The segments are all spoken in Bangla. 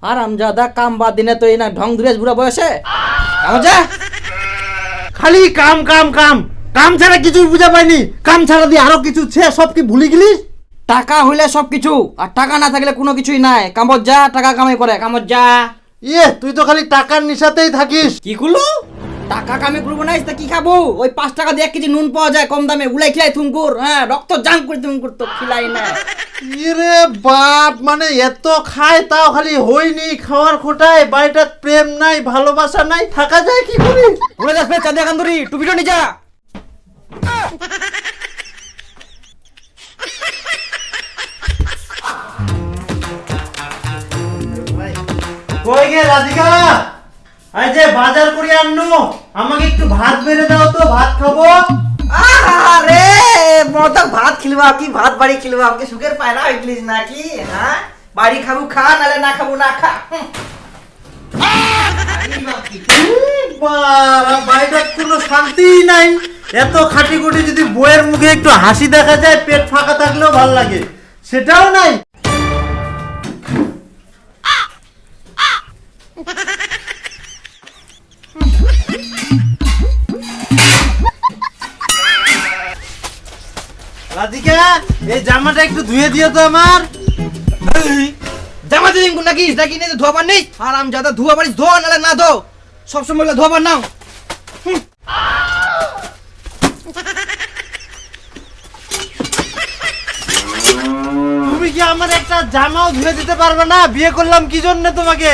আর আমজাদা কাম বাদ দিনে তো এই না ঢং ধুরেছ বুড়া বয়সে আমজা খালি কাম কাম কাম কাম ছাড়া কিছুই বুঝা পাইনি। কাম ছাড়া দিয়ে আরো কিছু সব কি ভুলে গেলিস? টাকা হইলে সব কিছু, আর টাকা না থাকলে কোনো কিছুই নাই। কামত যা, টাকা কামাই করে কামত যা। তুই তো খালি টাকার নিশাতেই থাকিস। কি করলো? টাকা কামে করবো না তা কি খাবো? ওই 5 টাকা দিয়ে 1 কেজি নুন পাওয়া যায় কম দামে, উলাই খিলাই থুমকুর। হ্যাঁ, রক্ত জাম করে থুমকুর তো খিলাই না। ইরে বাপ, মানে এত খায় তাও খালি হইনি খাওয়ার খোটায়। বাড়িটার প্রেম নাই, ভালোবাসা নাই, থাকা যায় কি করে? উড়ে যাস চাঁদিয়া কান্দুরি, টুপিটা নিচা। কই গে রাধিকা, আজ যে বাজার করে আনলো, আমাকে একটু ভাত বেড়ে দাও তো, ভাত খাবো। আরে মতো ভাত খিলবা কি ভাত বাড়ি খিলবা? আমাকে সুখের পায়রা ইডলিস নাকি? হ্যাঁ, বাড়ি খাবো খা, নালে না খাবো না খা। বাড়িটার কোনো শান্তি নাই। এত খাটি খুটি, যদি বইয়ের মুখে একটু হাসি দেখা যায়, পেট ফাঁকা থাকলেও ভাল লাগে, সেটাও নাই। রাধিকা, এই জামাটা একটু ধুয়ে দিও তো আমার। জামা দিন নাকি নাকি নেই ধোয়াবার নেই। আর আমি যাদা ধোয়া পারিস ধো, নালে না ধো। সবসময় ধোয়াবার নাও। তুমি কি আমার একটা জামাও ধুয়ে দিতে পারবে না? বিয়ে করলাম কি জন্য তোমাকে?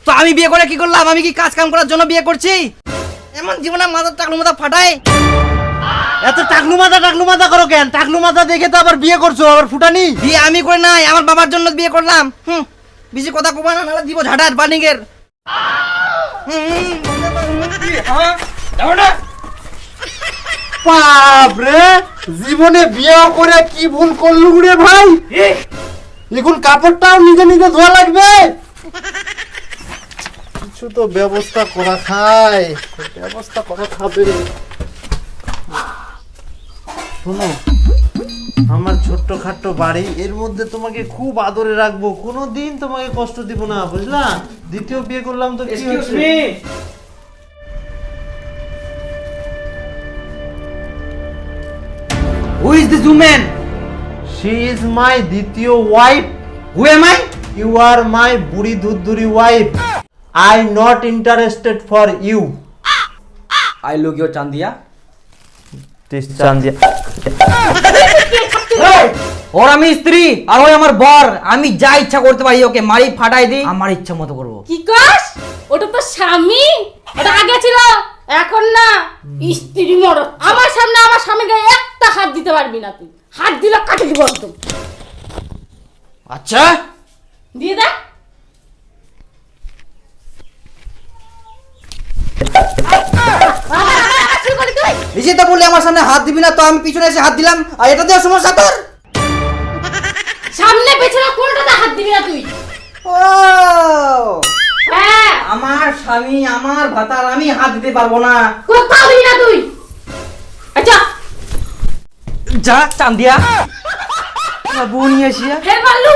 তো আমি বিয়ে করে কি করলাম? আমি কি কাজ কাম করার জন্য বিয়ে করছি? এমন জীবনে মাথা টাকলু মাথা ফাটায়। এত টাকলু মাথা করো কেন? টাকলু মাথা দেখে তো আবার বিয়ে করছো, আবার ফুটানি। বিয়ে আমি করে নাই, আমার বাবার জন্য বিয়ে করলাম। বেশি কথা কবা না, নাহলে দিব ঝাড়ার বানিকের। বাপরে, জীবনে বিয়ে করে কি ভুল করলু রে ভাই? এখন কাপড়টাও নিজে নিজে ধোয়া লাগবে। কিছু তো ব্যবস্থা করা খায়, ব্যবস্থা করা খাবে। শোনো, আমার ছোট্ট খাট্ট বাড়ি, এর মধ্যে তোমাকে খুব আদরে রাখবো, কোনোদিন তোমাকে কষ্ট দিব না, বুঝলা? দ্বিতীয় বিয়ে করলাম তো কি হচ্ছে? Who is this woman? She is my দ্বিতীয় wife. Who am I? You are my বুড়ি ধুরধুরি wife. I not interested for you. I look your Chandia. This Chandia. ওর আমি স্ত্রী আর ওই আমার বর। আমি যা ইচ্ছা করতে পারি, ওকে মারি ফাটাই দিই, আমার ইচ্ছা মতো করবো। কি কস? ওটা তো স্বামী, ওটা আগে ছিল, এখন না স্ত্রী মরদ। আমার সামনে আমার স্বামীকে একটা হাত দিতে পারবি না তুই। হাত দিলে কাটে দিব একদম। আচ্ছা দিয়ে দেখ। এই তো বললি আমার সামনে হাত দিবি না, তো আমি পিছনে এসে হাত দিলাম, আর এটা দিয়ে সমস্যা তোর? সামনে পেছনে কোনটাতে হাত দিবি না তুই? ও হ্যাঁ, আমার স্বামী আমার ভাতার, আমি হাত দিতে পারবো না। কোথাও দিবি না তুই। আচ্ছা যা চান্দিয়া, বউ নিয়ে আসিয়া। হে বাল্লু,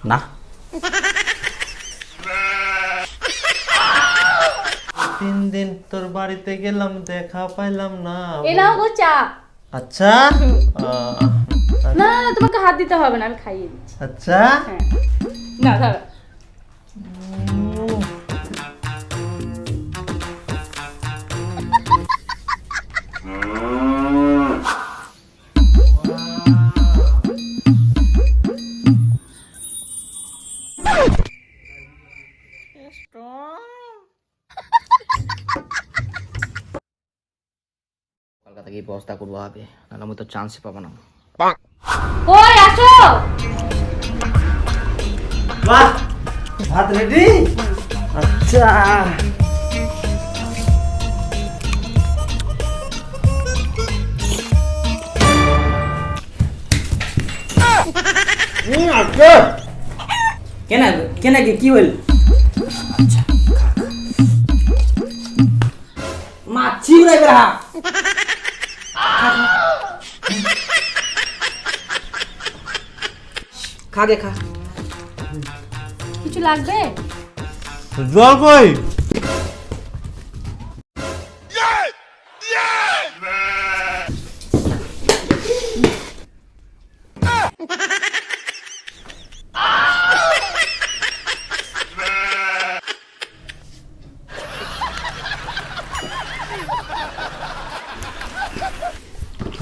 না 3 দিন তোর বাড়িতে গেলাম, দেখা পাইলাম না। এ নাও গো চা। আচ্ছা না না, তোমাকে হাত দিতে হবে না, আমি খাইয়ে দিচ্ছি। আচ্ছা, হ্যাঁ, না দাঁড়া। কলকাতা গিয়ে ব্যবস্থা করবো হবে, নাহলে আমি তো চান্স পাবো না। ওই আসো। বাহ, ভাত রেডি। আচ্ছা, আচ্ছা। কেন কেন কি হইল? আচ্ছা মাছি উড়াই বেড়া। খা গে খা। কিছু লাগবে? জল কই?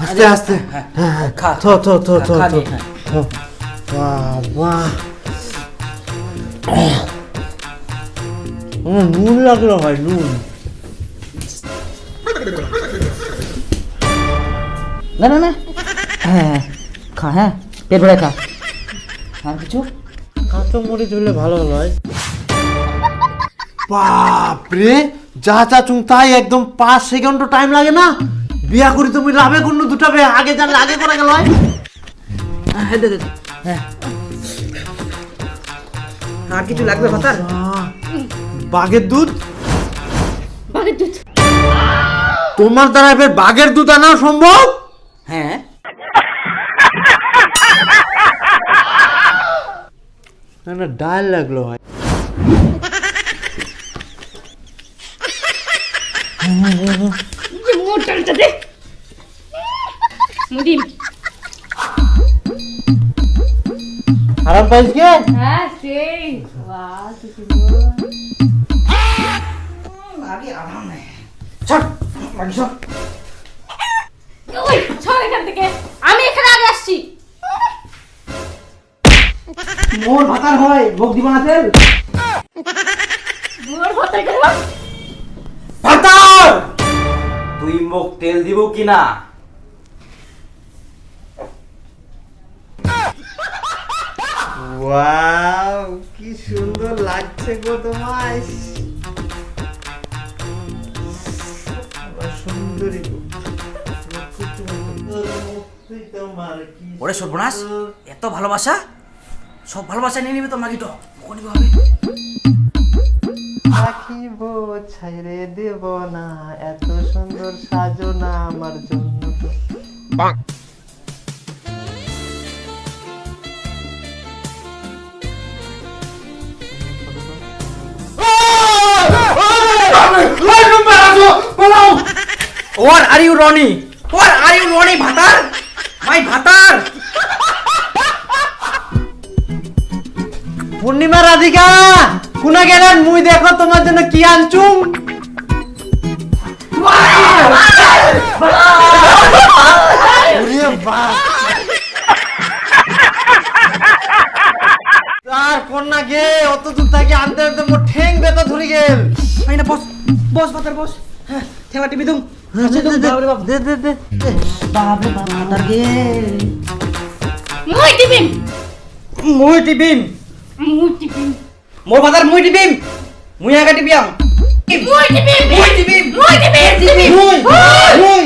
আস্তে আস্তে খা থো থো থো থো খা থো গে, হ্যাঁ। থো। বাহ বাহ নুন লাগলো ভাই, নুন। না না না, হ্যাঁ খা, হ্যাঁ পেট ভরে খা। আর কিছু? কাঁচা মরিচ হলে ভালো হয়। বাপরে, যা চা চুং তাই একদম 5 সেকেন্ডও টাইম লাগে না। বিয়া করি তুমি লাভে কোনো দুটা বে আগে জানলে আগে করা গেল হয়। হ্যাঁ দে দে দে, হ্যাঁ। আর কিছু লাগবে ভাতার? বাঘের দুধ? বাঘের দুধ? তোমার দ্বারা এবার বাঘের দুধ আনা সম্ভব? হ্যাঁ। না ডাল লাগলো হয়। যে মোটরটা দে। মুদিম। আরাম পাইছ কে? হ্যাঁ সেই। বাহ কি সুন্দর। আগে আরাম নেই। চল বাড়ি চল। ওই সর এখান থেকে, আমি এখানে আগে আসছি। মোর ভাতার হয়, ভোগ দিবা না তেল? মোর ভাতার করবা? ভাতার তুই মোক তেল দিব কিনা? ওয়াও, কি সুন্দর লাগছে গো তোমায়। সুন্দরী গো। ওরে সর্বনাশ, এত ভালোবাসা, সব ভালোবাসা নিয়ে নিবি তো মাগিটো কোনি হবে? রাখিব ছাইরে দেব না, এত সুন্দর সাজনা আমার জন্য তো। What are you Ronnie? What are you Ronnie ভাতার? My ভাতার। পূর্ণিমা রাধিকা কোনা গেলেন? মুই দেখো তোমার জন্য কি আনছুম। ওরে বাপ, তার কন্যা গে অত দূর থেকে আনতে আনতে মোর ঠেং বেতা ধরে গেল। এই না বস, বস ভাতার বস। হ্যাঁ, ঠেলা টিপি দুম। দে দে দে। বাপ রে বাপ ভাতার গে। মুই টিপিম। মুই টিপিম। মুই টিপিম। মোর ভাতার মুই টিপিম। মুই আগা টিপিয়াম। মুই টিপিম। মুই টিপিম। মুই টিপিম। মুই। মুই।